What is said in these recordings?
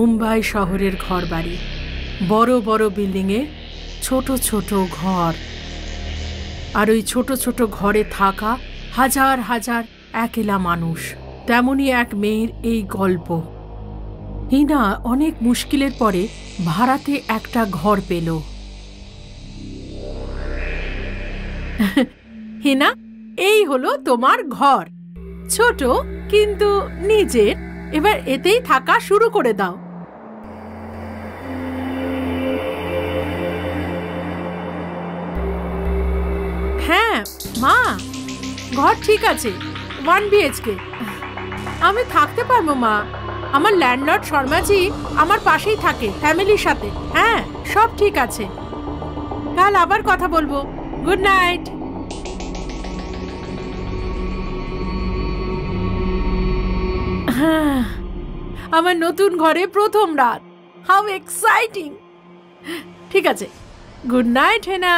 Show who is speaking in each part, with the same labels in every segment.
Speaker 1: মুম্বাই শহরের ঘরবাড়ি, বড় বড় বিল্ডিংয়ে ছোট ছোট ঘর, আর ওই ছোট ছোট ঘরে থাকা হাজার হাজার একলা মানুষ। তেমনই এক মেয়ের এই গল্প। হিনা অনেক মুশকিলের পরে ভাড়াতে একটা ঘর পেল। হিনা, এই হলো তোমার ঘর, ছোট কিন্তু নিজের। এবার এতেই থাকা শুরু করে দাও। হ্যাঁ মা, ঘর ঠিক আছে, 1 BHK। আমি থাকতে পারবো মা। আমার ল্যান্ডলর্ড শর্মাজি আমার পাশেই থাকে, ফ্যামিলির সাথে। হ্যাঁ, সব ঠিক আছে। কাল আবার কথা বলবো। Good night. হ্যাঁ, আমার নতুন ঘরে প্রথম রাত। How exciting. ঠিক আছে, গুড নাইট হেনা।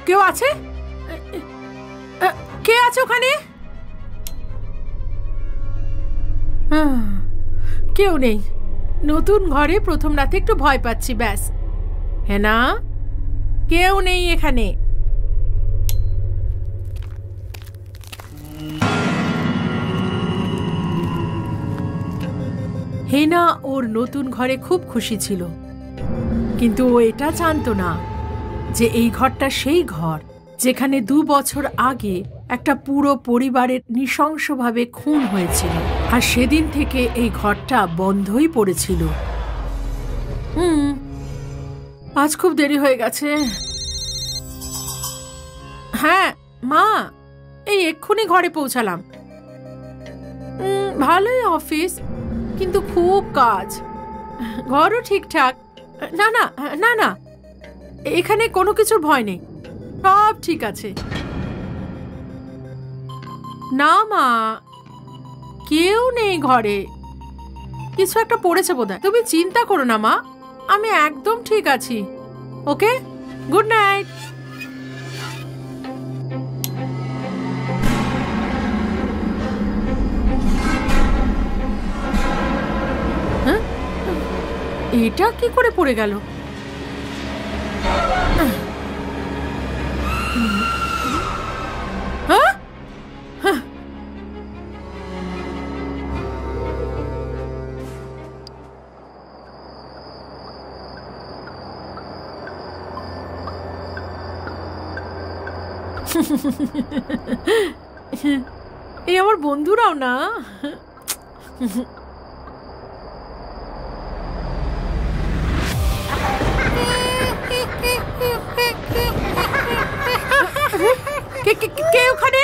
Speaker 1: কেউ আছে? কে আছে ওখানে? কেউ নেই। নতুন ঘরে প্রথম রাতে একটু ভয় পাচ্ছি, ব্যাস। হ্যাঁ না, কেউ নেই এখানে। হেনা ওর নতুন ঘরে খুব খুশি ছিল, কিন্তু ও এটা জানতো না যে এই ঘরটা সেই ঘর যেখানে 2 বছর আগে একটা পুরো পরিবারের নৃশংসভাবে খুন হয়েছিল। আর সেদিন থেকে এই ঘরটা বন্ধই পড়েছিল। আজ খুব দেরি হয়ে গেছে। হ্যাঁ মা, এই এক্ষুনি ঘরে পৌঁছালাম। ভালোই অফিস, কিন্তু খুব কাজ। ঘরও ঠিকঠাক। না না না না, এখানে কোনো কিছুর ভয় নেই, সব ঠিক আছে। না মা, কেউ নেই ঘরে। কিছু একটা পড়েছে বোধহয়। তুমি চিন্তা করো না মা, আমি একদম ঠিক আছি। ওকে, গুড নাইট। হ্যাঁ, এটা কি করে পড়ে গেল? এই আমার বন্ধুরাও না। কে ওখানে?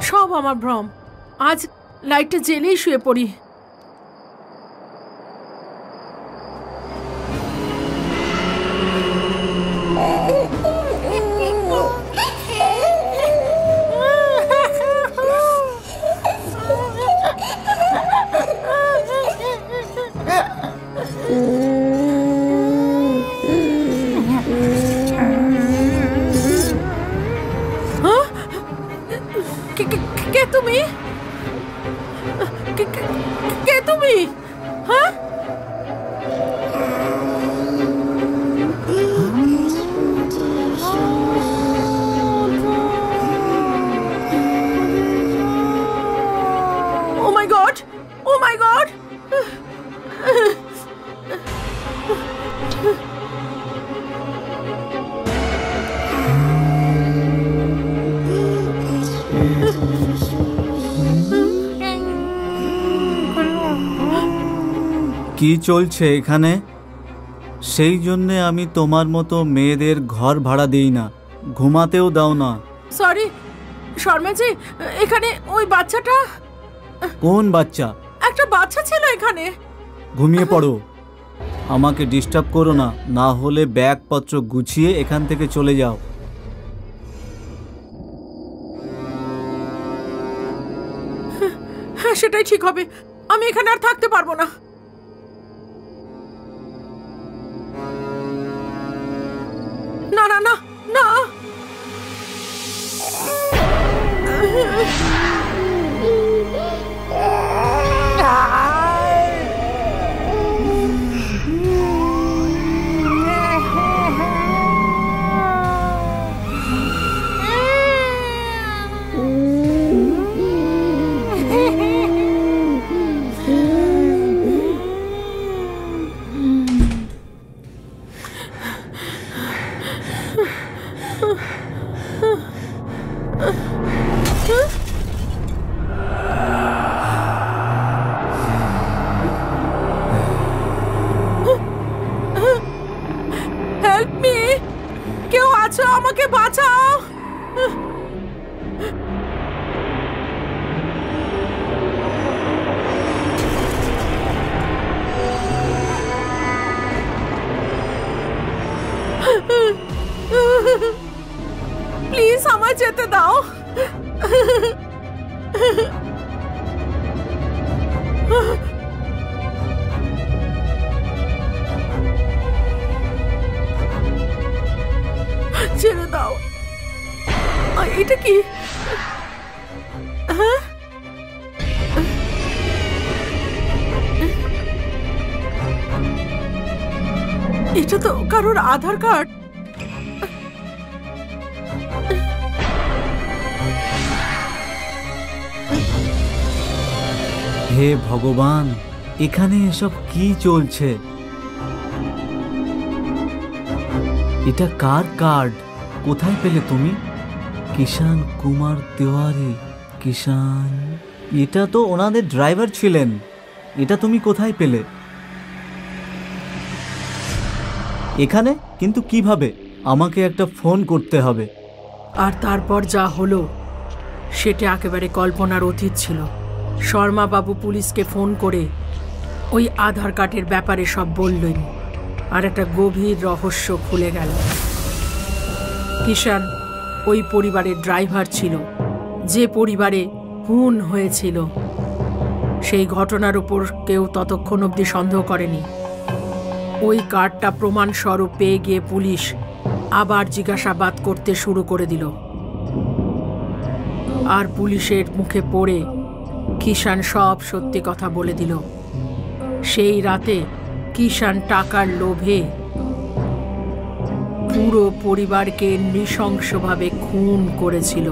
Speaker 1: সব আমার ভ্রম। আজ লাইটটা জ্বেলেই শুয়ে পড়ি। কে তুমি? কে তুমি? হ্যাঁ,
Speaker 2: কি চলছে এখানে? সেই জন্যে আমি তোমার মতো মেয়েদের ঘর ভাড়া দিই না, ঘুমাতেও দাও না।
Speaker 1: সরি শর্মাজি, এখানে ওই বাচ্চাটা।
Speaker 2: কোন বাচ্চা?
Speaker 1: একটা বাচ্চা ছিল এখানে।
Speaker 2: ঘুমিয়ে পড়ো, আমাকে ডিস্টার্ব করো না, না হলে ব্যাগপত্র গুছিয়ে এখান থেকে চলে যাও।
Speaker 1: হ্যাঁ, সেটাই ঠিক হবে। আমি এখানে আর থাকতে পারবো না। না না না না। হেল্প মি, কেউ আছো? আমাকে বাঁচাও। প্লিজ আমায় যেতে দাও। ছেড়ে দাও। এটা কি? হ্যাঁ, এটা তো কারোর আধার কার্ড।
Speaker 2: হে ভগবান, এখানে এসব কি চলছে? এটা কার কার্ড? কোথায় পেলে তুমি? কিষান কুমার তিওয়ারি। কিষান, এটা তো ওনাদের ড্রাইভার ছিলেন। এটা তুমি কোথায় পেলে? এখানে কিন্তু কিভাবে? আমাকে একটা ফোন করতে হবে।
Speaker 1: আর তারপর যা হলো সেটা একেবারে কল্পনার অতীত ছিল। শর্মা বাবু পুলিশকে ফোন করে ওই আধার কার্ডের ব্যাপারে সব বললেন, আর একটা গভীর রহস্য খুলে গেল। কিষান ওই পরিবারের ড্রাইভার ছিল, যে পরিবারে খুন হয়েছিল। সেই ঘটনার উপর কেউ ততক্ষণ অবধি সন্দেহ করেনি। ওই কার্ডটা প্রমাণস্বরূপ পেয়ে গিয়ে পুলিশ আবার জিজ্ঞাসাবাদ করতে শুরু করে দিল। আর পুলিশের মুখে পড়ে কিষান সব সত্যি কথা বলে দিল। সেই রাতে কিষান টাকার লোভে পুরো পরিবারকে নৃশংসভাবে খুন করেছিল।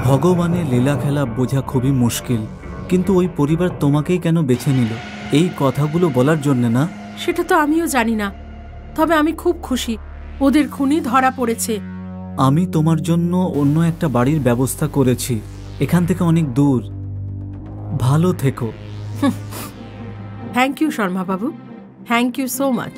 Speaker 2: ভগবানের লীলা খেলা বোঝা খুবই মুশকিল, কিন্তু ওই পরিবার তোমাকেই কেন বেছে নিল এই কথাগুলো বলার জন্য? না,
Speaker 1: সেটা তো আমিও জানি না, তবে আমি খুব খুশি ওদের খুনি ধরা পড়েছে।
Speaker 2: আমি তোমার জন্য অন্য একটা বাড়ির ব্যবস্থা করেছি, এখান থেকে অনেক দূর। ভালো থেকো।
Speaker 1: Thank you Sharma Babu, thank you so much.